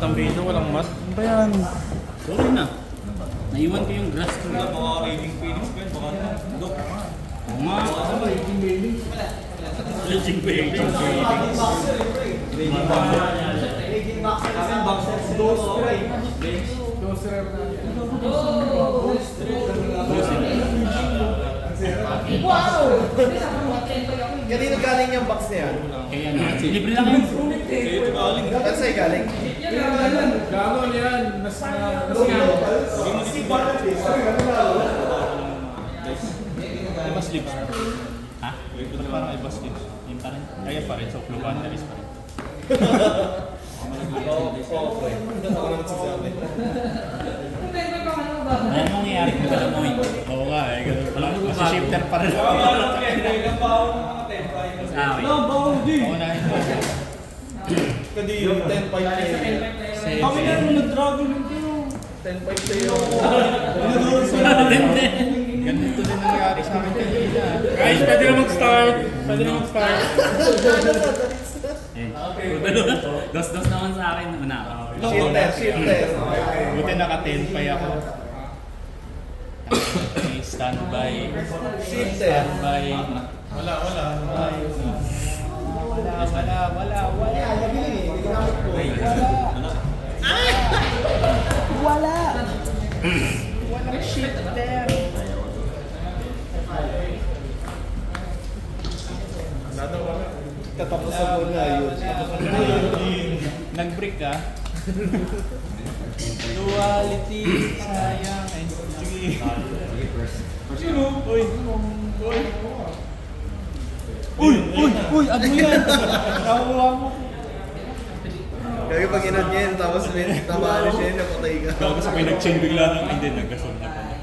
Tambido, walang mat. Ano ba yan? Sorry na. Naiwan ko yung grass ko. Wala mga raging feelings ko yan. Baka na. Dok. Oo nga. Raging Bailey. Raging Bailey. Wow! Kanino galing yung box na yan? Kaya na. Libre lang yun. Kaya ito galing. Saan sa'yo galing? Gano'n yan. Iba slips. Ha? Ito parang iba slips. Yun pa rin. Kaya pa rin. So, fluban na rin pa rin. Oo, ako naman sinasabi. Ano nangyayari kung gano'n mo yun? Oo nga eh. Kasi shifter pa rin. Ilang baon ng mga tempay. Ah, okay. Oo na yun. Kadiri, 10-5 tayo. Kami na nung nag-dragon yung kayo. 10-5 tayo. Ganito din nangyari sa akin kanina. Guys, pwede na mag-start. Pwede na mag-start. Dos-dos naman sa akin. Una. Shifter. Buti naka-10 pa ako. Okay, standby. Shifter. Standby. Wala. Walang shifter. Katapusan mo na yun. Nag-break ka? Duality. Sayang. Ay, sige. Sino? Uy! Ano yan? Nakuha mo. Kaya pag inad niya yun, tapos may tamaan siya yun, napatay ka. Gago sa pinag-chain bigla ng hindi, nagkasal na pala.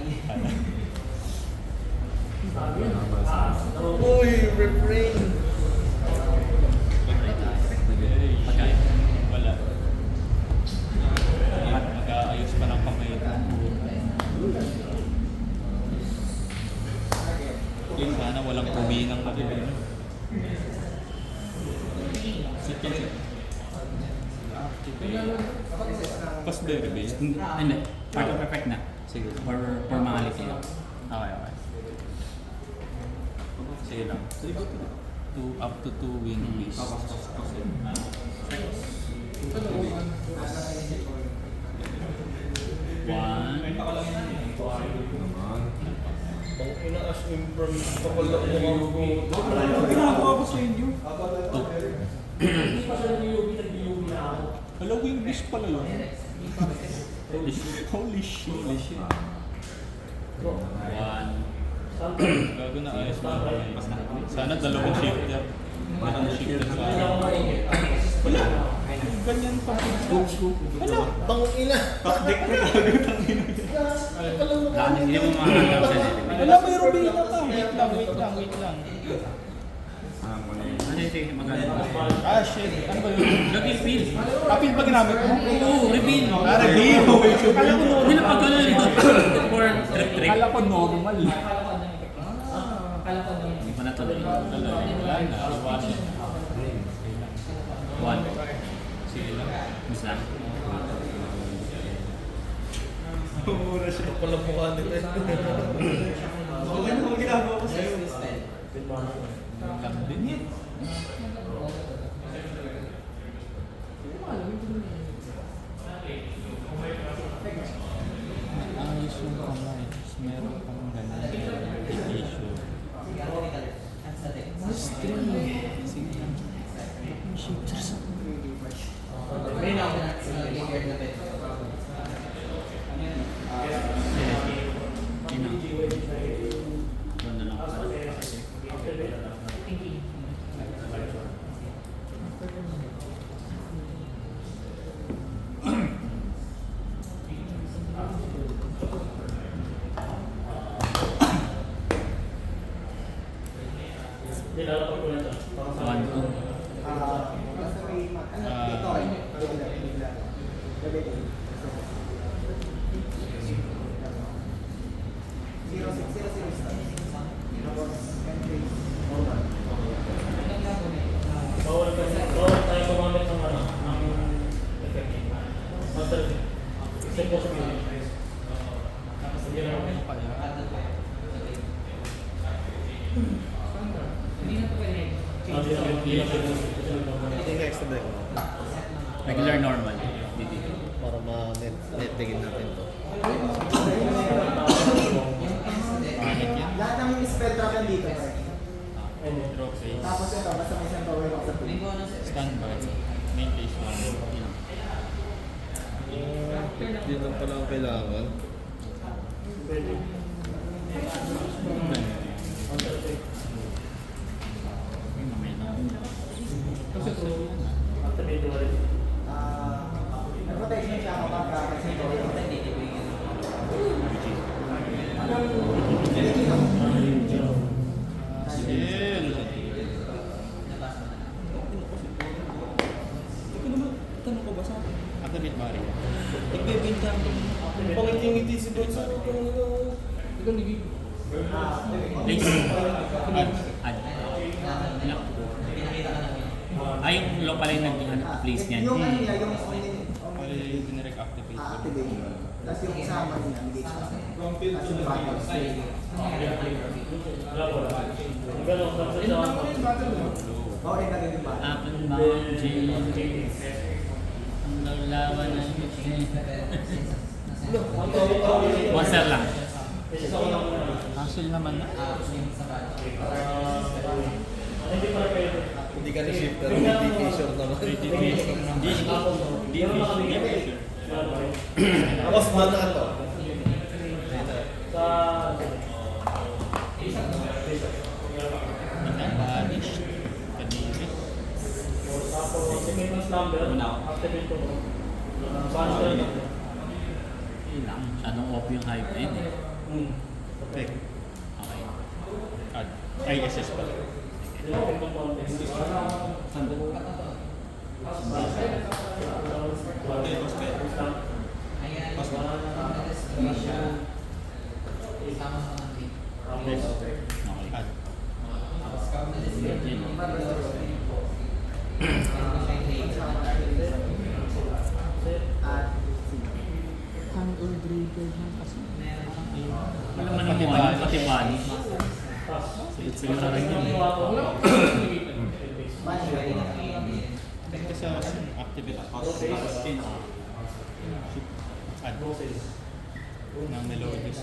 Uy, refrain. Pagkain. Wala. Mag-aayos pa ng kamay. Sana walang kubinang nakibin. Pas berry ba yun? Hindi. Perfect na. Sige. For mga litin. Okay. Sige lang. Up to 2 wing piece. One. Ang ina-as from kapal na kumamagod. Ano ginagawa ko sa inyo? Hello, wing piece pala yun. Holy shit. One. Gago na ayos pa. Sana dalawang shifter. Dalawang shifter sa akin. Wala. Ganyan pa. Wala. Tangong ina. Takdik na gago. Hindi mo makakalaw sa nila. Wala, may rubina ka. Wait lang. Sige, maganda. Ah, shit. Ano ba yun? Reveal. Reveal ba ginamit mo? Oo, reveal. Reveal. Kala ko normal. Hindi na pag gano'n ito. For trip. Kala ko normal. Hindi pa natuloy. Wala na. One. Sige lang. Mas lang. Mura siya. Kapal ang mukha nito eh. Okay na mga ginagawa ko sa'yo. Lang din yan. Ayos yung kamay. Meron pang ganun. Issue. Sige lang. Shooters. Bawal tayo gumamit ng effective. Hindi ka extra break. Regular normal. Para ma-net-tigin natin to. Lahat ng spell trap nandito, pre. Drop face. Tapos ito, basta may isang power up sa pool. Standby. Main face lang. Yun lang pala ang kailangan. Protection siya kapag kasi Tanong ko ba sa akin? Activate Mario. Nagbebenta ako. Pangit yung ngiti si Bert sa akin. Ikaw nagiging. Place. Add. Lock. Ah, yung lock pala yung nag-place niyan. yung ano niya, yung Pala yung dinirect activate ko. activate. Tapos yung kasama niya, negate siya. Tapos yung battle stay. Oo, rin na rin yung battle. Up and bound, James. Ang lawlawan ng Monster lang. Hassle naman na. Hindi ka na-shifter, hindi t-shirt naman. Tapos mana ka to. Banish. Kaniri. Ilang. Anong off yung hype na yun eh. Okay. Add. Ay, SS pa. Okay. Add. At Ang old breaker niya kasi. Alam mo naman pati Banish. Siguro na rin yun. Ito sa activate cost. Add. Ng melodies.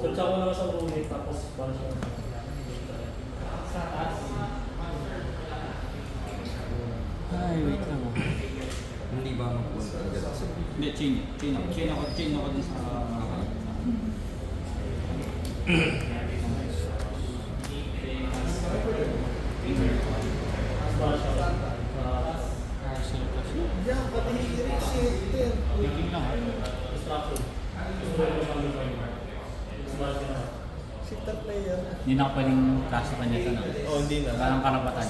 Search ako lang sa roommate tapos para siya. Ay, wait lang. Hindi ba magpunta agad sa Hindi, chain ako din sa Para siya. Yan, pati shifter. Thinking lang ha. Instruction. Shifter player. Hindi na ako pwedeng kaso kanya ito na. Oh, hindi na. Parang karapatan.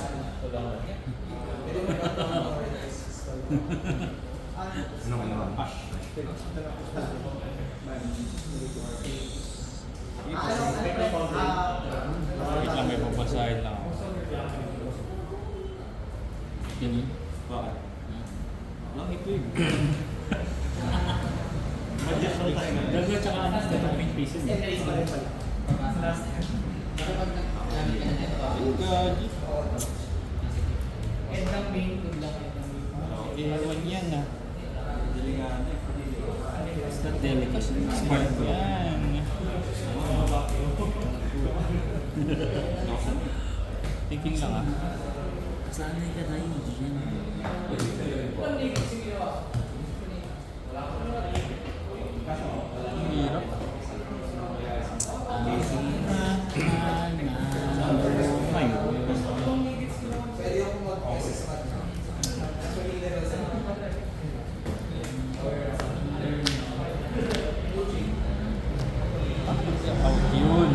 Ano ka naman? Wait lang, may babasahin lang ako. Ganun? Bakit? Lang ito eh. Dalawa tsaka ano, main piece yun eh. Gaji. Ewan yan ah. It's not delicacy. Smart ko yan. Thinking lang ah. Sanay ka tayo mag-gym. Ang hirap. pwede yung mag-access sa Yun.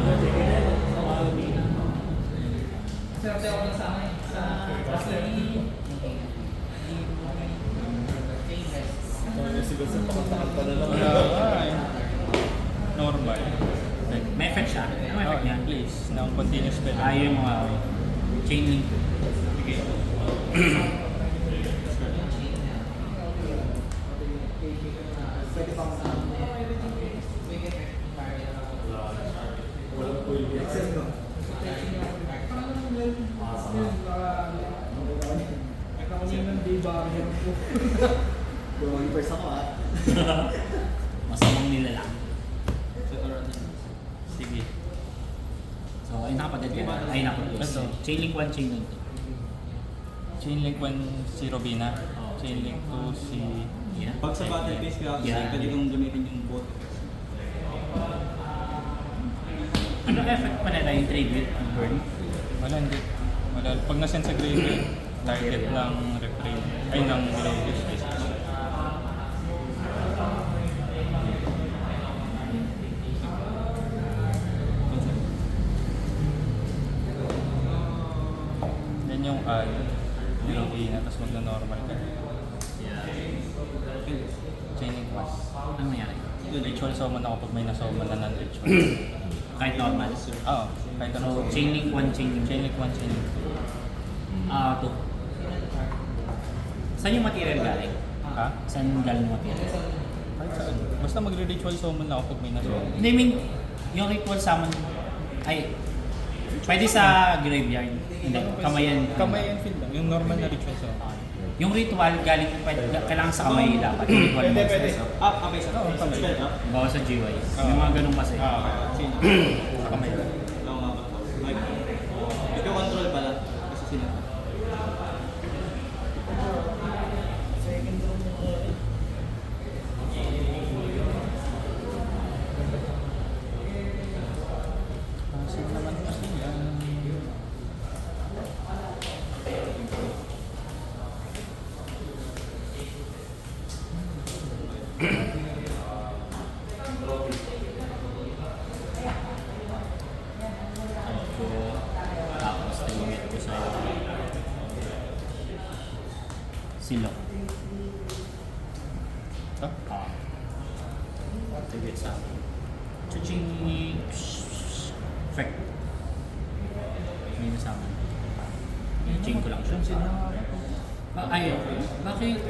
Sigal sa pakanta na lang. Wala nga eh. Normal. May effect siya. Ano effect niya? Please, ng continuous spell. Ayaw yung mga chain link. Sige. Pwede bang excess ko? Going first ako Masamang nila lang. Sige. So, ay nakapadad ka na. Ay nakapadad. Ito. Chain link 1, chain link 2. Chain link 1 si Robina. Chain link 2 si... Yeah. Pag sa battle phase ka, Yeah. pwede kong gamitin yung bot. Ano effect pa nila yung tribute ang burn? Wala, hindi. Wala. Pag nasend sa graveyard, target ng refrain. Ay, ng Melodious Business. Yan yung add. Yung Robina, tapos magna-normal ka. Chain link 1. Ano nangyari? Ritual summon ako pag may nasummon na non-ritual. Kahit normal. Oo, kahit ano. So, chain link 1, chain link 2. Chain link 1, chain link 2. 2. Saan yung material galing? Ha? Saan galing yung material? Kahit saan. Basta magre-ritual summon ako pag may nasummon. Hindi, I mean, yung ritual summon, ay, pwede sa graveyard. Hindi, kamayan. Kamay and field lang. Yung normal na ritual summon. Yung ritual, galing, kailangan sa kamay dapat. Yung ritual mo. Okay, sa spell trap. Bawa sa GY. Yung mga ganun kasi. Okay. Sa kamay lang. Oo nga ba? Ikaw control pala. Kasi sila. Kasi naman kasi yan. Tapos, limit ko sa'yo. Silo. Ito? Sige, sa chuching effect. May nasama. Chain ko lang siya. Ay, bakit?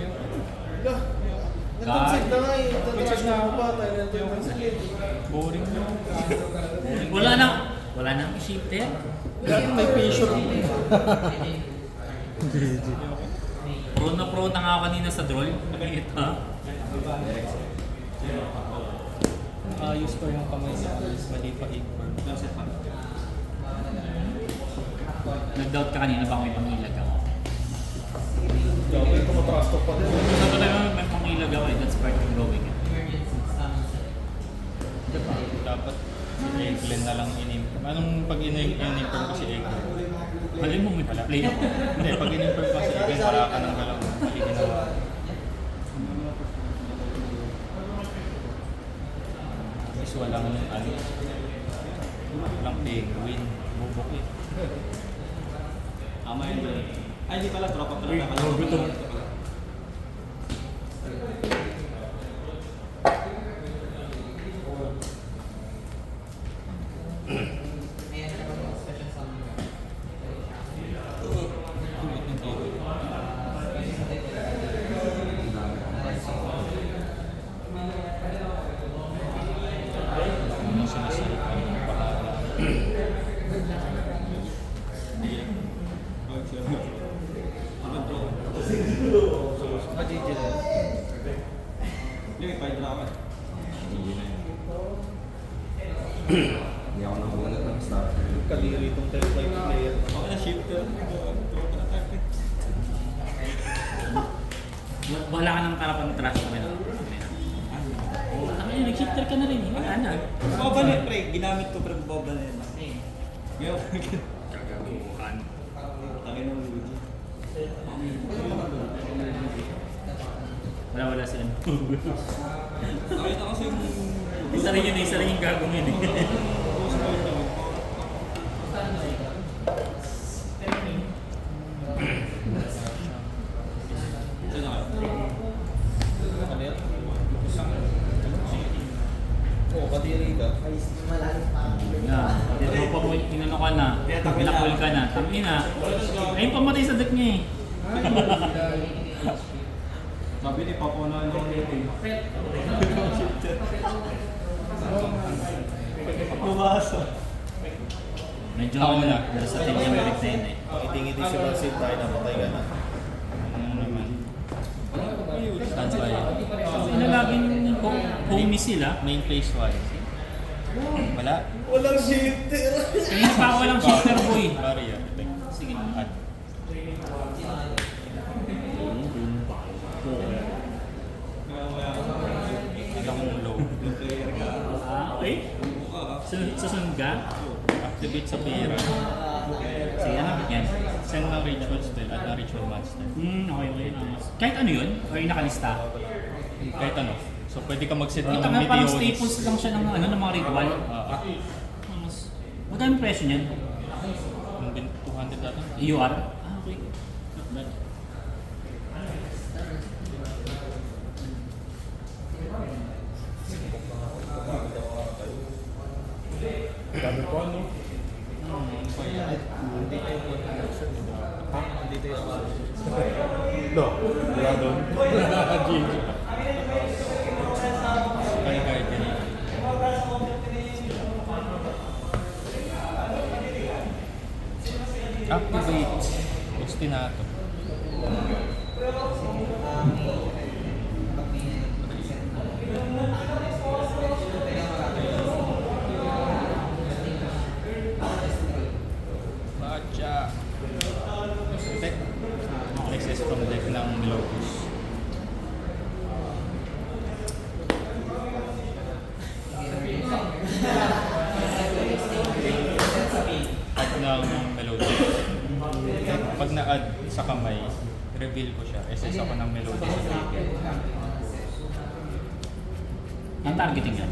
Nag-concede na nga eh. Nag-charge na ako pa. Tayo na ito yung concede. Boring na. Wala nang shifter. May patient. Pro na nga ako kanina sa droll. Ito. Ayos ko yung kamay sa mali pa equal. Nag-doubt ka kanina baka may pangilag ako. May tumatrust pa din. Sa talaga may pangilag ako eh. That's part of going. Diba? Dapat si Egglen na lang in-improve. Anong pag in-improve ko si Egglen? Mali mo may play ako. Hindi, pag in-improve ko si Egglen, wala ka ng galaw. Mali ginawa. Is walang ano. Walang penguin. Bubok eh. Tama yun. Ay, hindi pala. Tropa pala. Ano sinasalita ng pangalan? Hindi, may fight drama. Hindi ako nakulat ng start. Kadiri itong teletype player. Okay na, shift ka. Tropa na target. Wala ka ng karapan trash kami na. Ay, nag-shifter ka na rin. Ano? Boba na, pre. Ginamit ko, pre. Boba na yun. Ngayon, Kagaguhan. tayo ng Luigi. Wala sila. Nakita ko sa yung... Isa rin yung gagawin yun eh. Saan na kayo? Ano yan? Patili ka. Dito pa mo, inano ka na, pinakul ka na, tangin na. Ayun pamatay sa deck niya eh. Sabi ni Papa na lang Medyo Ako na. versatile yung Eric na yun eh. Itingiti si Basil tayo na patay ka na. ano naman. Stand by. Sino laging homie sila? Main place wise. Wala. Walang shifter! Kaya pa walang shifter boy. Barrier. Sige. Add. Ano kung low. Okay. Susunod ka? Activate sa pera. Sige, ano yan? Send ng ritual spell at ng ritual master. Okay. Kahit ano yun? Or yung nakalista? Kahit ano. So pwede ka mag-set ng Ito nga parang meteorics. staples lang siya ng ano ng mga ritual. Magkano presyo niyan? Yung 200 data. EUR? Okay. Not bad. Sabi ko ano? Dito yung No, wala doon. GG. Kaya kahit yan. Activate. Obstinato. Bacha. Effect. Access from deck ng Melocus. Add ng Melocus. Pag na-add sa kamay, reveal ko siya. SS ako ng Melocus sa graveyard. Ang targeting yan?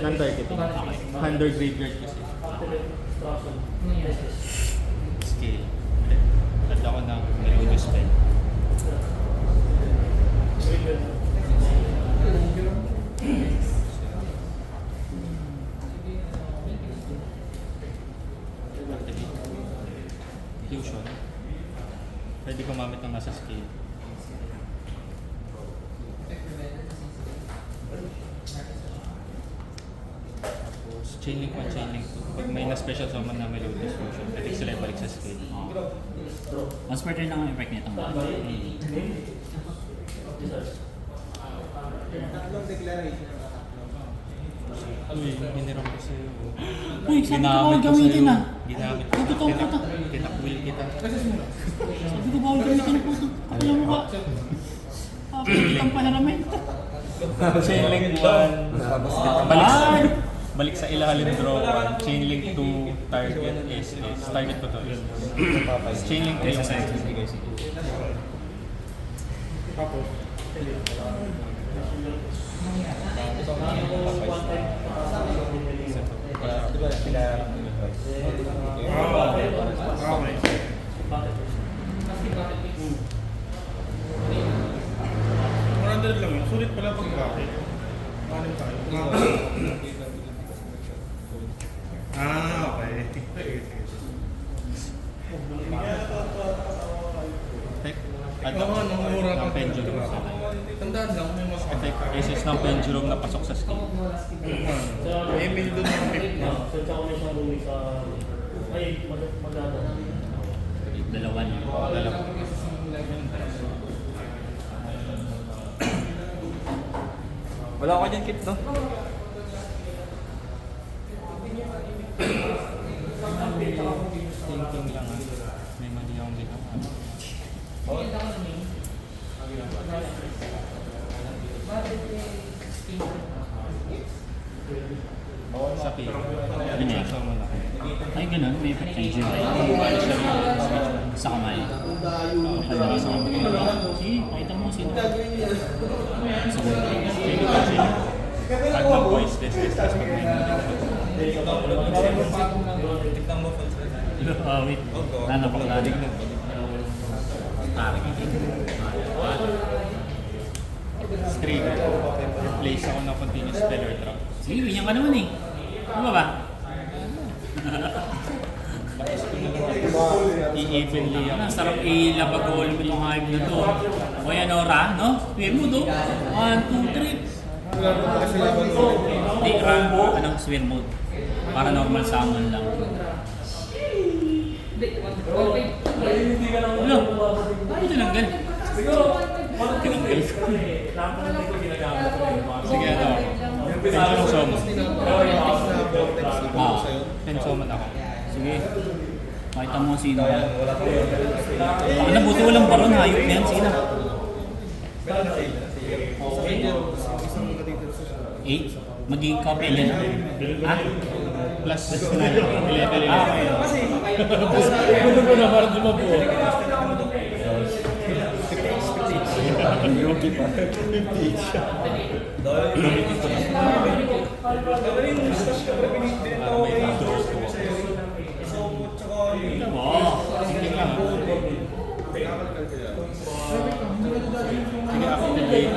Non-targeting. Under graveyard kasi. Scale. Add ako ng Melocus spell. Fusion. Pwede gumamit ng nasa scale. Tapos chainlink 1, chainlink 2. Pag may na-special summon na Melodious Fusion, pwede sila ibalik sa scale. Mas better lang ang effect nito. Tatlong declaration. Uy, hiniram ko sa'yo. Uy, sabi ko bawal gamitin ah. Ginamit ko Ito, sa'yo. ito. Tinakwil kita. Sabi ko bawal gamitin ang puto. Ako lang mukha. Ang panaramento. Chainlink 1. Balik sa ilalim draw 1. Chainlink 2. Target SS. Target ko to. Chainlink 3 yung bigay sige. Di ba sila... Lang yun. Sulit pala pag bakit. Manim tayo. Okay. Effect. At Oo, namumura ng ka. pendulum sa Tandaan lang, may mas effect. SS ng pendulum na pasok sa skill. Emil doon ng tip na. Search ako na siyang room sa... Ay, maganda. Dalawa niya. Dalawa. Wala ko dyan, Kit, no? Thinking lang ah. May mali akong ginawa. Sa pila. Ganyan. So mo lang. Ay, ganun. May effect kayo dyan. Sa kamay. Ano sa kamay? Sige, pakita mo sino. Sa kamay. Pag mag-voice test, tapos pag may Tignan mo, Fonz. Wait. Nanapakladig na. Trigger. Mag-place ako ng continuous speller trap. Sige, ganyan ka naman eh. Ano ba? I-evenly ako. Ang sarap ilabagol mo itong hype na to. O yan, Ora, no? Swim mo to. 1, 2, 3. Wala naman kasi laban ko. Hindi, anong swim mode? Para normal summon lang. Ano? Bakit tinanggal? Tinanggal ko. Sige, ano ako. Tension summon. Ah, Tension summon ako. sige. Makita mo sino ka. Baka nabuti walang baron, hayop na yan. Sige na. 8? Magiging copy yan. Ha? Plus 9. 11. Ah, okay. Gusto ko na para di mabuo. Wow. Sige lang. Sige, activate.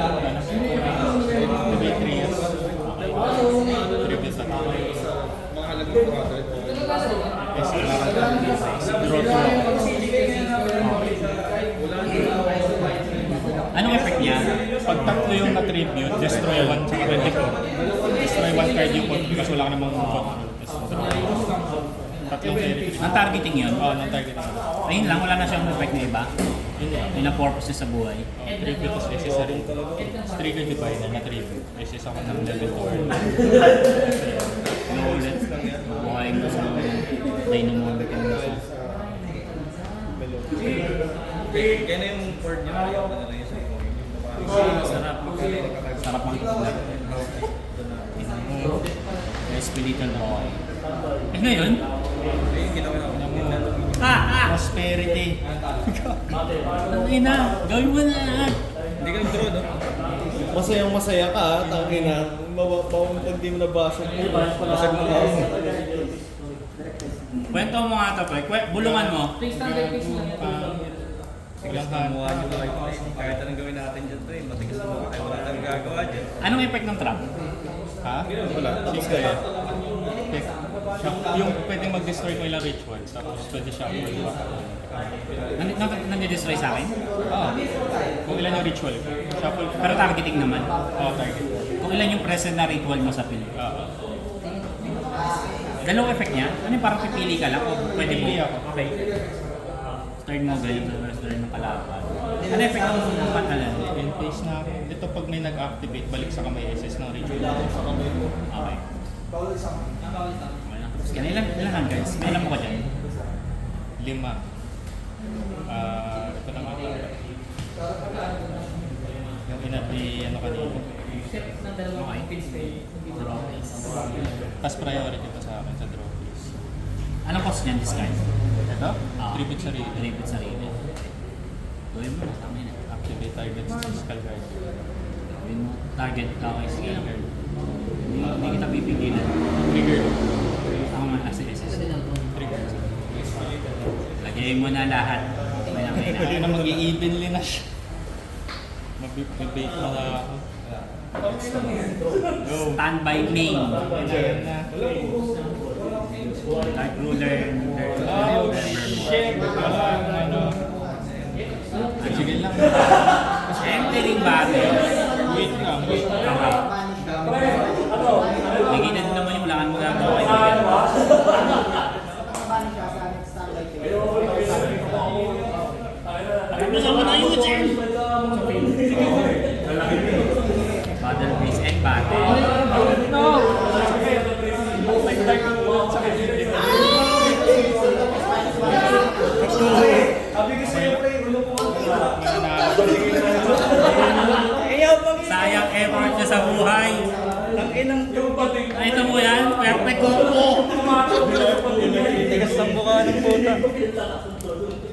Activate 3 years. Previous attack. Mahalagang product. Yes, draw 2 ako. Anong effect niya? Pag tatlo yung na-tribute, destroy 1 tsaka 24. Destroy 1 card yung control kasi wala ka namang control. Tatlong credit. Ang targeting yun? Oo, non-target na. Ayun lang, wala na siyang effect na iba. Yun lang. Yun ang purpose niya sa buhay. Tribute is necessary. Trigger diviner na tribute. SS ako ng level 4. Ano ulit? Buhay ko sa Dynamorphic and siya. Kaya na yung board niya. Ano na yun sa Sarap. Sarap ang tignan. Skeletal Roy. Ano yun? Yung ginawa na ako. Prosperity. Ang ina, gawin mo na lahat. Hindi ka nag-draw, no? Masayang masaya ka, tangin na. Pag di mo nabasag mo, basag mo lang. Kwento mo nga ito, pre. Bulungan mo. Biglang Gumawa nyo na kayo. Kahit anong gawin natin dyan to eh. Matigas na mga kayo. Wala tayong gagawa dyan. Anong effect ng trap? Ha? Wala. Sige. Yung pwedeng mag-destroy ko ilang rituals, tapos pwede shuffle ba? Nandi-destroy sa akin? Oo. Kung ilan yung ritual ko. Shuffle ko. Pero targeting naman. Oo, target. Kung ilan yung present na ritual mo sa pill. Oo. Dalawang effect niya? Ano yung parang pipili ka lang? O pwede mo? Pipili ako. Okay. Start mo ganyan sa first turn ng kalaban. Ano effect ng patalan? In case na ako. Ito pag may nag-activate, balik sa kamay SS ng ritual. Sa kamay ko. Okay. Yan, ilan guys? May alam mo ka dyan? 5. Ito na nga. Yung inati, ano kanina. Okay. Draw please. Tapos priority pa sa akin sa draw please. Anong cost niyan, discard? Ito? Ah. Tribute sa rin. Tribute sarili. Gawin mo na, tama yun. Activate target physical card. Gawin mo, target. Okay, sige lang. Hindi kita pipigilan. Trigger. Ako man, sige. Trigger. Lagay mo na lahat. May Pwede na. na mag-i-evenly na siya. Mag-bait na ako. Go. Standby main. Ayan na. Dark Ruler. Oh shit! Walang ano. Sige lang. Entering battle. Wait lang. Wait. Okay. Nakikita din naman yung wala kang magagawa. Kasama na yung Jen! Battle base and battle. Sayang effort niya sa buhay. Nakita mo yan? Perfect combo. Tigas ng mukha ng puta.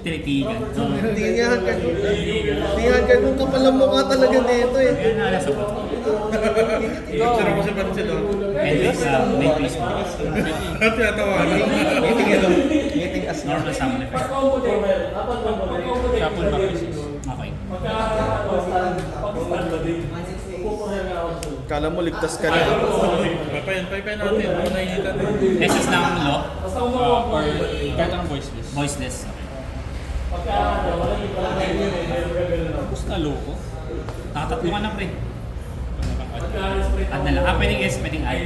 Tinitigan. Tingnan ka. Tingnan ka kung kapal ang mukha talaga nito eh. Yan na nasa buto. Sarap ko sa Barcelona. May please mo. Tinatawanan. Meeting as Normal summon effect. Shuffle back pieces. Okay. Kala mo ligtas ka na. Papayan natin. Ano nainitan eh. SS lang ang lo? Or kahit anong voiceless. Voiceless. Tapos naloko. Nakatatlo ka na pre. Nakaka-add. Add na lang. Pwedeng S, pwedeng I.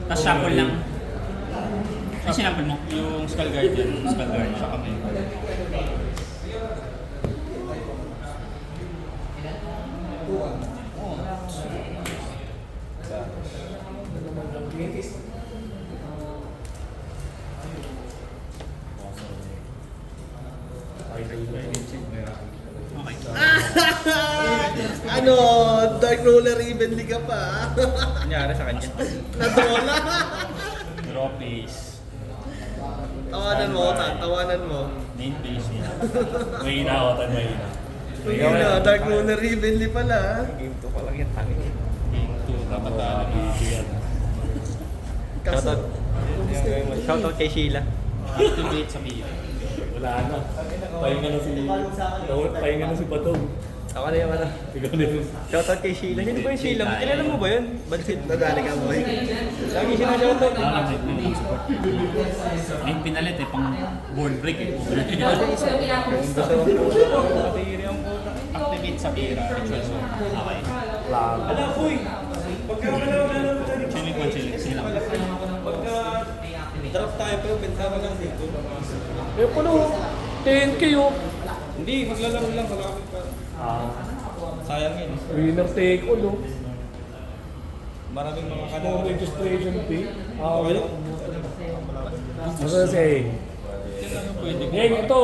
Tapos shuffle lang. Ano sinapple mo? Yung Skull Guardian. Skull Guardian. Sa kamay. Okay. Ano, Dark Roller evenly ka pa. Nangyari sa kanya. Nadola. Draw face. Tawanan mo, tawanan mo. Main face. Mahina ako, tayo mahina. Yun na, Dark Roller evenly pala. Game 2 pa lang yan, tangin. Game 2. Dapat alam mo. Kaso, Shoutout kay Sheila. Activate sa PO. Wala na. Pahinga na si Patong. Ako na yung ano. Ikaw na yun. Shoutout kay Sheila. Sino ba yung Sheila? Kilala mo ba yun? Bansit. nadali ka boy. Lagi siya na shoutout. May pinalit eh, pang board break eh. Patiri ang puta. Activate sa Pira. Ritual zone. Okay. Ala, uy! Pagka Chilling one chilling. Sige lang. drop tayo pero bintana lang dito. Eh, pala, 10K oh. Hindi, maglalaro lang. Malapit pa. Sayang yun. Winner take all oh. Maraming mga No kanal. registration fee. Okay lang. Ano saying? Pwede ko. Ngayon, ito.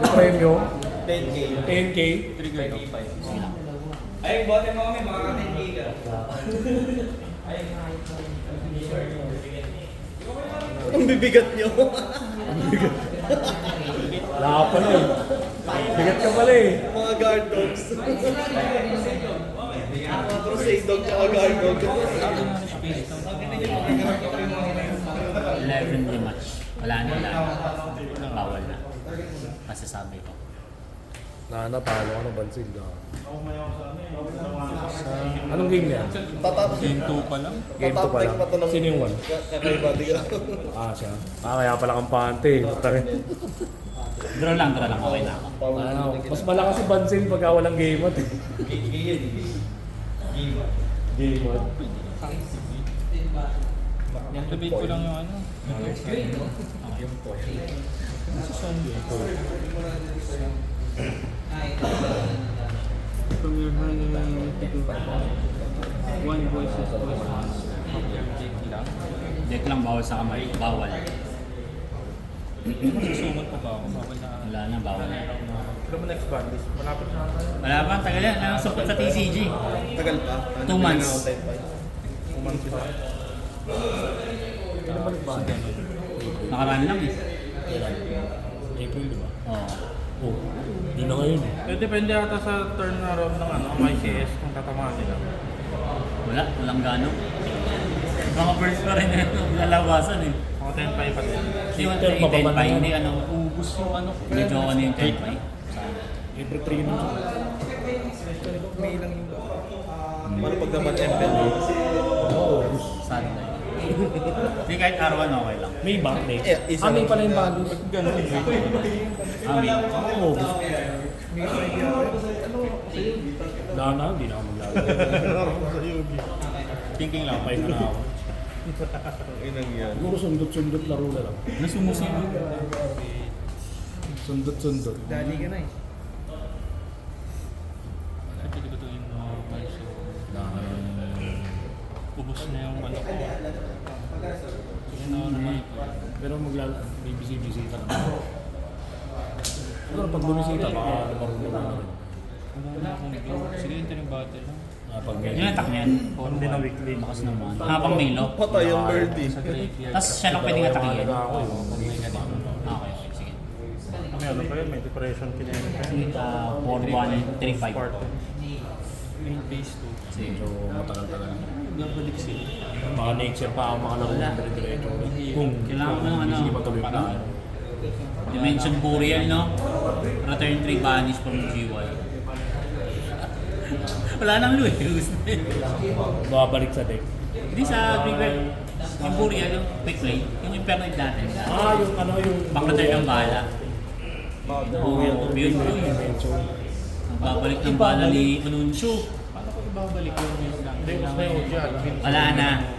Yung premyo, 10K. 10K. Trigger no? Ay, bote mo kami, mga 10K ka. Ang bibigat nyo. Wala ka pala eh. Bigat ka pala eh. Mga guard dogs. Mga crusade dog tsaka guard dog. 11 rematch. Wala na. Bawal na. Masasabi ko. Natalo ka ng bansil ka. Anong game niya? Game 2 pa lang. Game 2 pa lang. Sino yung one? Kakaiba, di ka. Siya. Kaya pala kampante. Draw lang. Okay na ako. Ano, mas malakas si Bansil pagka walang game at eh. Game at. Activate ko lang yung ano. Sa Sunday. From your hand, one voice is lang. Deck lang bawal sa kamay. Bawal. Susumat pa ba ako? Bawal na. Wala na, bawal na. Pero mo next band is malapit na. Wala pa, tagal yan. Ang support sa TCG. Tagal pa. 2 months. 2 months pa. Kailan ba nag-band? Nakaraan lang eh. April, di ba? Oo. Oh, yun na ngayon eh. Depende ata sa turnaround ng ICS kung tatamaan nila. Walang gano. Mga first pa rin yung lalabasan eh. Mga 10-5 pa din. Hindi, 10 pa, hindi ano, ubus yung ano. Medyo ano yung 10 pa eh. April 3 na siya. May lang yung... Paano pag naman MPL? Oo. Sunday. Hindi kahit arawan okay lang. May ba? May. Isa May lang. pala yung bandus. Ganun yung Amin. Oo. Dana, hindi na ako maglalaro. thinking lang, pahinga na ako. Inang yan. Siguro sundot-sundot laro na lang. Nasumusunod. Sundot-sundot. Dali ka na eh. Pwede ko ito yung normal, so ubos na yung ano ko. Yun na naman ito. Pero may busy-busy ka naman. Pero pag bumisita, baka marunong na rin. Wala akong game. Sige, ito yung battle lang. Pag Yun ang attack niyan. Hindi na weekly. Bakas naman. Habang may lock. Patay ang birdie. Sa graveyard. Tapos siya lang pwedeng atakihin. Ako yun. Okay, sige. May ano pa yun, may depression kinemic. 4-1-3-5. Main base 2. Sige. So, matagal-tagal. Nabalik sila. Baka next year pa ako makalaro ng dire-diretso. Kung Kailangan mo ng ano, hindi matuloy pa. Dimension Burial, no? Return 3 banish from GY. Wala nang lose. Babalik sa deck. Hindi sa Big Red, yung Burial, yung quick play, yung Infernoid natin. Yung ano yung... Bakladar ng bala. Oo, yun po yun. Ang babalik ng bala ni Anuncio. Paano ko ibabalik yung Wala na.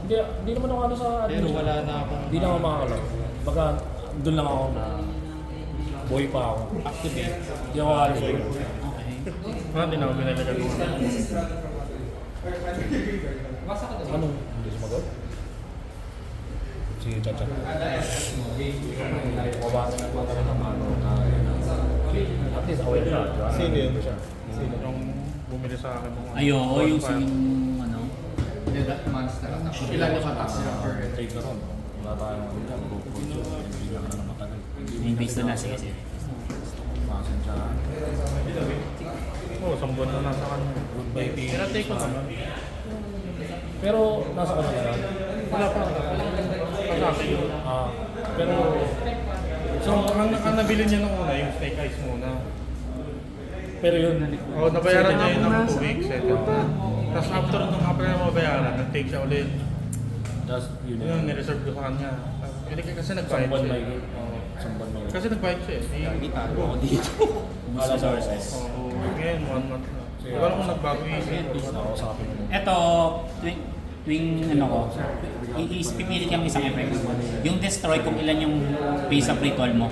Hindi naman ako ano sa... Pero wala na akong Hindi na ako makakalap. Baka doon lang ako na... Boy pa ako. activate. Hindi ako alis doon. Okay. Hindi na ako pinalagay ko. Anong? Hindi sumagot? Si Chacha. Mabasa na po kami ng ano na... At least aware ka. Sino yun? Yung bumili sa akin. Yung ano, Ilan yung katas? Take na ron. Wala tayong ano dyan. Hindi na ka na matagal. yung base na sige. Masan siya. Oo, 1 buwan na nasa kanya. Goodbye, P. Tinatake ko naman. Pero nasa kanila na. Wala pa. Pero... So, ang nabili niya nung una, yung Snake Eyes muna. Pero yun. Oo, nabayaran niya yun ng 2 weeks. Tapos after na mabayaran, nag-take siya ulit. Just yun Yun, nireserve ko sa kanya. Kasi nag-fight Samban siya. may gate. Samban may Kasi nag-fight siya eh. Hindi ka ako dito. Kumusta sources? Oo, ngayon, 1 month na. Wala kung nagbago isip. Nakausapin mo. Eto, tuwing ano ko, pipili kang isang effect. Yung destroy kung ilan yung base of ritual mo.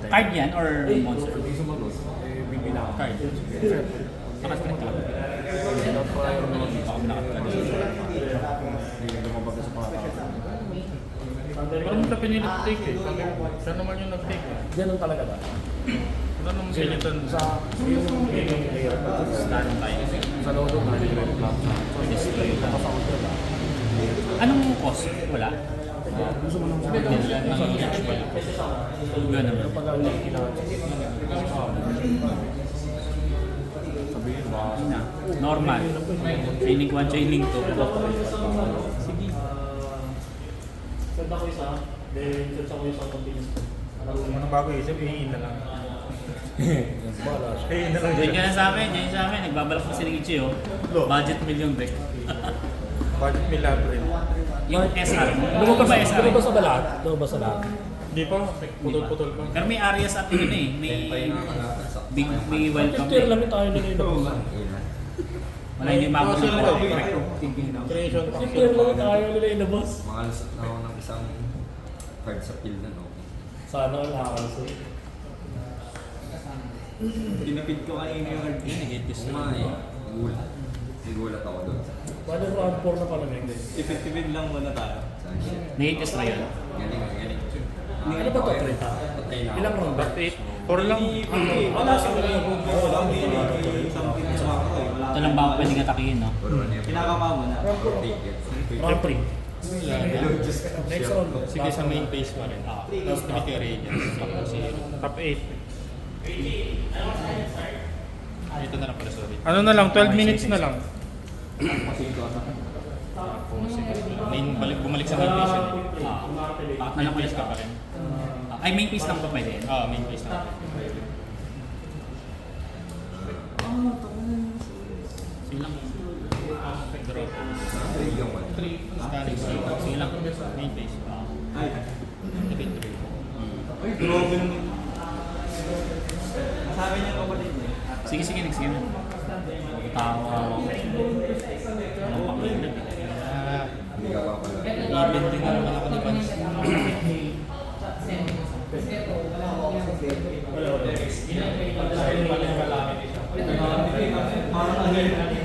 Card yan or monster? Card. Naka-script ka. Baka naka-script. Hindi lumabag sa mga tao. Parang hindi ka pinilit take eh. Sabi ko, siya naman yung nag-take eh. Ganun talaga ba? Wala naman pilitan. Sa yung player, Stand tayo. sa lodo na hindi rin club sa destroy yung kapasakot ka ba? Anong cost? Wala. Gusto mo nang Ganun. pero pag ang kailangan sabihin ba? Normal. Training 1, training 2. Sige. Send ako isa, then search ako isa continuous. Ano bago isip, hihiin na lang. Bala siya. Hihiin na lang Diyan siya. ka na sa amin, nagbabalak pa si Ricky oh. Budget million deck. Budget may lab rin. Yung SR. Lumabas ba SR? Lumabas sa balat? Lumabas sa lahat? Hindi pa, putol-putol pa. Pero may areas at yun eh. May welcome Picture eh. lang tayo nila yung Wala hindi mabot ng Creation pa. Picture lang tayo nila yung boss. Makalusot na ako ng isang card sa field na no. Sana ang hakas eh. Pinapid ko kanina yung card yun. Oo nga eh. Nagulat ako doon. Paano round 4 na pala may Tipid-tipid lang muna tayo. Sa shit. Natives na yun. Galing. Ano ba ito, Trita? Ilang round ba? 4 lang. Wala sa mga Ito lang ba ako pwedeng atakihin no? Kinakapa mo na. Take it. round 3. Next round. Sige sa main phase mo rin. Tapos Trinity Radiance. Tapos si Top 8. Ito na lang pala, sorry. Ano na lang, 12 minutes na lang. Bumalik sa main phase yun. Bakit na lang Phase ka pa rin. Ay, main piece lang pa pwede. Main phase na. Sige lang. Drop. Yung one. Scanning. Sige lang. Main phase. Ay. Activate 3. Ay, grabe naman. Sabi niya kapatid niya. Sige, next game. Tawa. Ano pa ko yun? Hindi ka pa pala. Even din na naman ako ni Vance.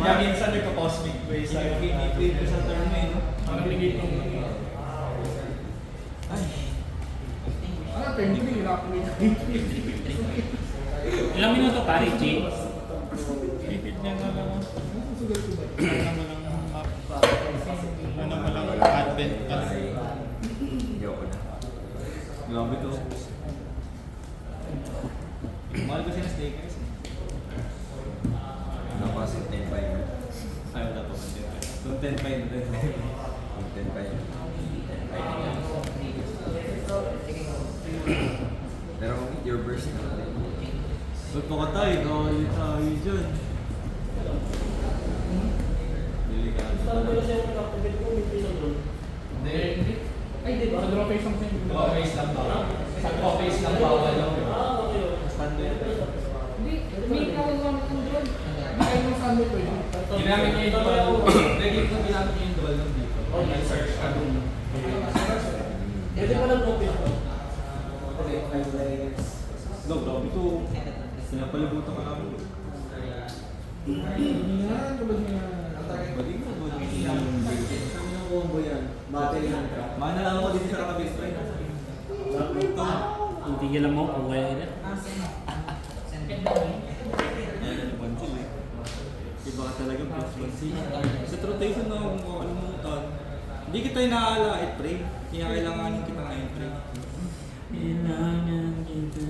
Parang minsan nagka-cosmic ways. Pinipid ko sa turn mo eh. Ano bigay itong... Ilang minuto pa, Richie? Repeat niya na lang. Ano mo lang, advent ka. Hindi ako na. Grabe to. Mahal ko sila Snake Eyes eh. Napasit 10-5. Ay, wala pa. Kung 10-5 na din. Kung 10-5. 10-5 na. Pero your burst na rin. Huwag pa ka tayo, kawali tayo dyan. pwede ko may face doon. Hindi. Ay, di ba? Sa draw face lang sa'yo. Draw face lang bawal. Sa draw face lang bawal lang. Okay. Hindi, may nakagamit ng drone. Hindi kayo ng sandwich ko yun. Ginamit niya yung dual. Ready ko ginamit niya yung dual lang dito. Nag-search ka dun. Pwede pa ng draw face ko. No, grabe to. Pinapalibutan ka namin. Mana lang ako dito sa kakabis ko. Kung tigilan mo, kuha yun. Iba ka talaga, plus 1C. Sa rotation na kung kalimutan, hindi kita inaala pre. Kaya kailanganin kita ngayon, pre. Kailangan kita.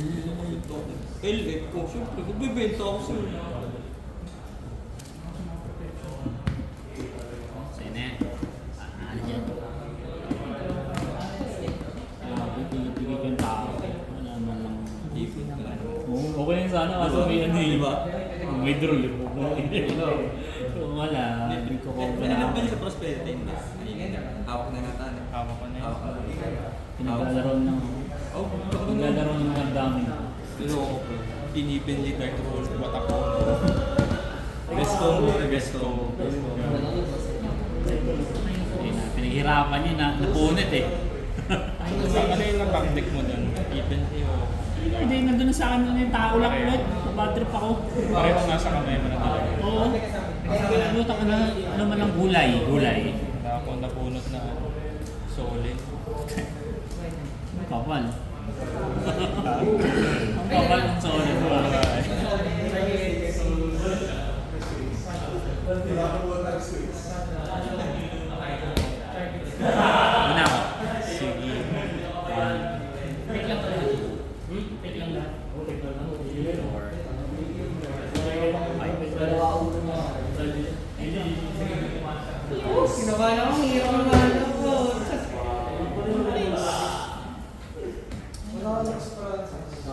LF ko, syempre, magbibenta ako sa'yo. Sa'yo na yan. Ano dyan? Pipigil ko yung tao. Wala naman lang. Oo, okay lang sana kaso may ano eh. May droll eh. Wala. Hindi ko ko Pinanap ka niya sa prosperity, hindi. Hawak na natin. Hawak ko na yun. Hawak na. pinaglalaro ng Oh, pinaglalaro ng mga dami. Pero, Inipinli tayo to watak ko. best combo na best combo. Ayun na, pinaghirapan niya na napunit eh. Ano yung tactic mo dun? Ipinli o... Hindi, nandun na sa akin yung tao lang ulit. Bad trip ako. Pareho nasa kamay mo na talaga. Oo. Nakalimutan ko na ano man ang gulay. Gulay. Na ako napunot na solid. Kapal. Ang kapal ng solid. Una ako. Sige. One. Wait lang lang. Wait lang lang. Okay lang lang. Four. Kinabahan ako, hirap ang mahal ako.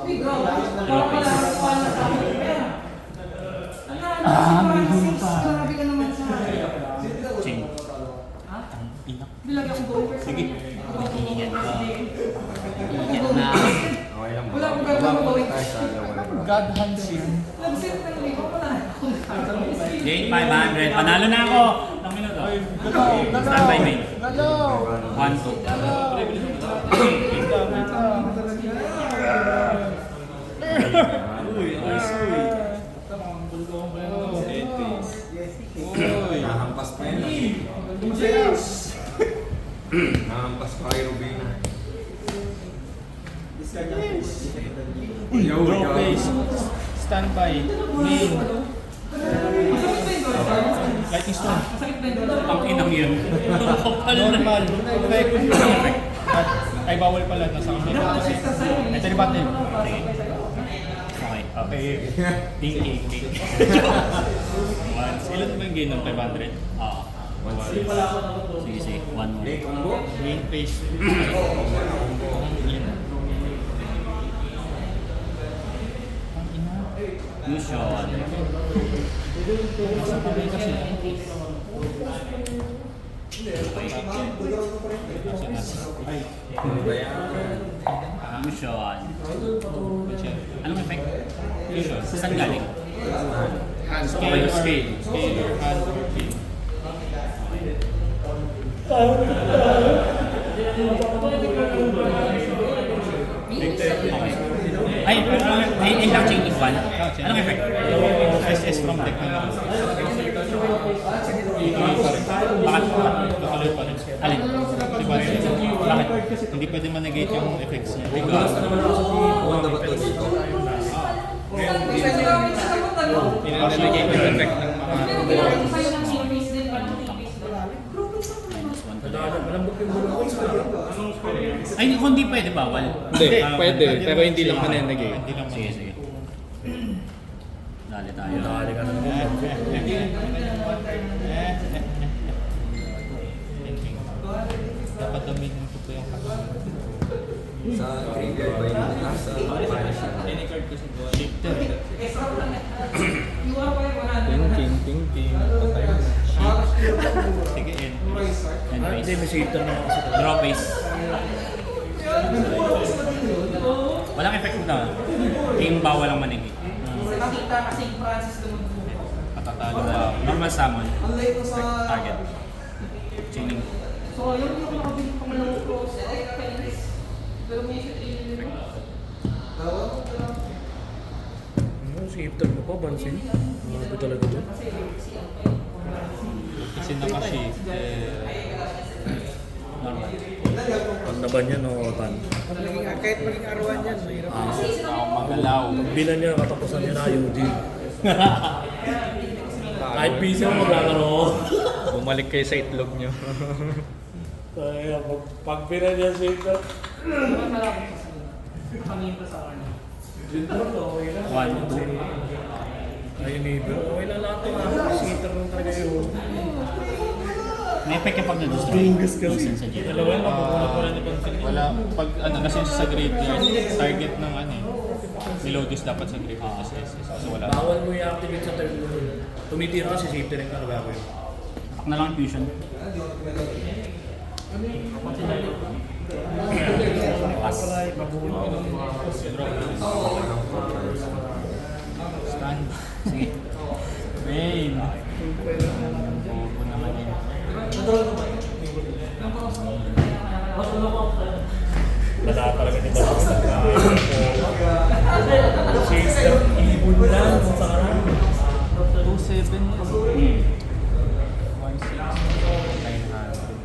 Uy, bro, parang wala kang pala sa akin. Grabe ka naman sa akin. Ching. Ha? Inak. Bilagyan akong gold. Sige. Iingat ka. Iingat na. Okay lang Wala akong gagawin mo. God hands yun. Nag-set ka ng iba, wala akong gagawin. Jane 500. Panalo na ako. Ilang minuto? Standby main. Galaw! 1, 2. Nahampas pa yan. Nahampas pa kay Rubina. Yo, Draw face. Standby. Main. Lightning storm. Ang inang yun. Normal. Effect. Ay, bawal pala. Nasa kamay ko kasi. Ito yung button. Okay. Okay. Thinking. Once. Ilan ba yung gain ng 500? Oo. Sige, sige. One more. Hey, combo. Main face. Fusion. Ano ba yan? Fusion. Anong effect? Fusion. Saan galing? Scale. Scale or hand or pin. Okay. Ay, enlarging is one. Anong effect? SS from deck na lang. Bakit? Tutuloy pa rin. Alin? Diba? Bakit? Hindi pwede ma-negate yung effects niya. Wanda ba ito dito? Pinag-negate yung effect ng mga... Minus one talaga. Ay, kung hindi pwede, bawal. Hindi, pwede. Pero hindi lang manenegate. Hindi lang Sige, sige. Dali tayo. Dali ka na naman. Dapat gamitin ko po yung Sa graveyard ba yun? Sa Punisher. shifter. Thinking. Patay na. Sige, end. And Ah, hindi, face. may shifter na kasi. Draw face. Walang effect na. Yung bawal ang manigit. Nakita kasi yung Francis Patatalo na. Normal summon. Target. Chaining. So, yun yung makabili pang mga pros. Pero may Shifter mo pa, Bansin. Malapit talaga doon. Kasi naka-shift. Normal. Pandaban yan o tan. Kahit maging arawan yan, mahirap. Ako magalaw. Bilan niya, katapusan niya na yung deal. Kahit busy mo maglalaro. Bumalik kayo sa itlog nyo. Kaya pag bilan niya shifter. One. Ayun neighbor. Okay lang lahat ito nga. Shifter lang talaga yun. May effect yung pag na-destroy. Dingus kasi. Minsan sa GP. Dalawa yun, mapupunod pa rin ni Bansin. Wala, pag ano, nasin sa graveyard, target ng ano eh. Melodious dapat sa graveyard kasi SS. So wala. Bawal mo i-activate sa turn mo. Tumitira kasi shifter rin ka na gagawin. Attack na lang fusion. Pass. Stand. Sige. Main. Bobo naman yun. Wala talaga ni Bansin. Shifter, ibon lang sa karang. 2-7. 1-6. 900.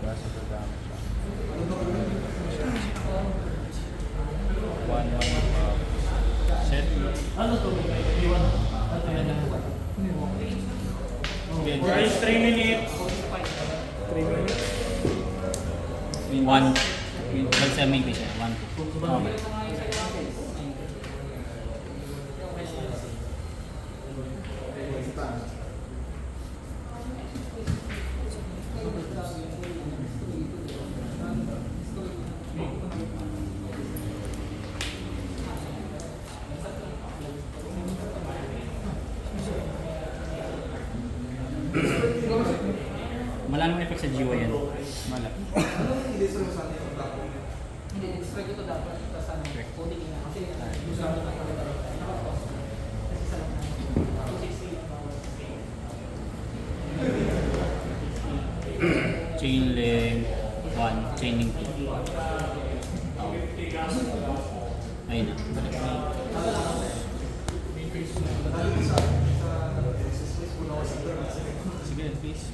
Kaso gagamit siya. 1-1. Set. Guys, 3 minutes. 3 minutes. One. Pag sa main base, 1, 2. Okay. Wala naman effect sa GUI yan. Wala. Hindi, destroy ko to dapat. Tapos ano, coding na. Kasi gusto mo na kasi sa lang na. 260 Chain link 1, chain link 2. Ayun na. Balik na. Sige, please.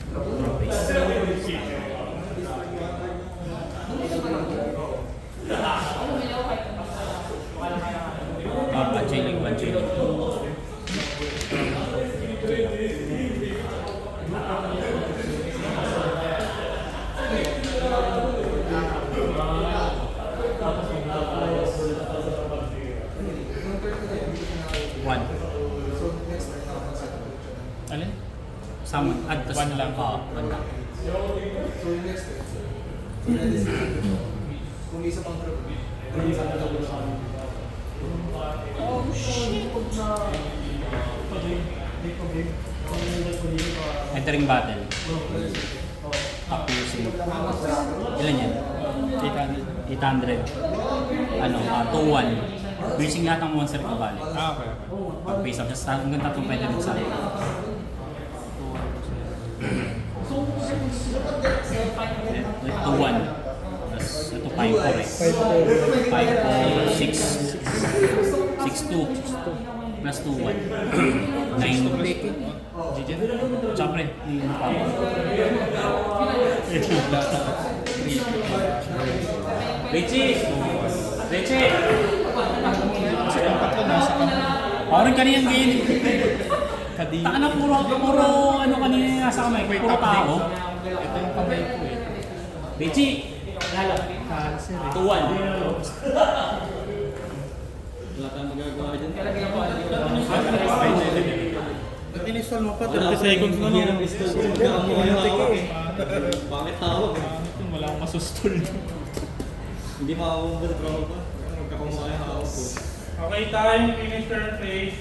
Chain link 1, chain link 2. One. Alin? Summon. Add to One lang. Oo, one lang. Kung isa pang group. Entering battle. Accuracy. Ilan yan? 800. 800. Ano, 2-1. Piercing lahat ng monster ko balik. Ah, okay. Pag face up, just hanggang tatlong pwede magsali. 2-1. Tapos ito 5-4 eh. 5-4, 6-2. Plus 2-1. 9. Jijen? Siyempre, yung power. Richie! Richie! Kasi ang tatlo nasa kamay. Parang kanina game. Kadiri. Taka na puro ano kanina nasa kamay. Wait, Puro update. tao. Ito yung kamay ko eh. Richie! Cancer eh. 2-1. Wala tayong magagawa dyan. Nag-install mo pa. 30 seconds na lang. Bakit tawag? Wala akong masustol. Hindi makakabong ba pa? Magkakamukha yung hawak ko. Okay, time. Finish turn, please.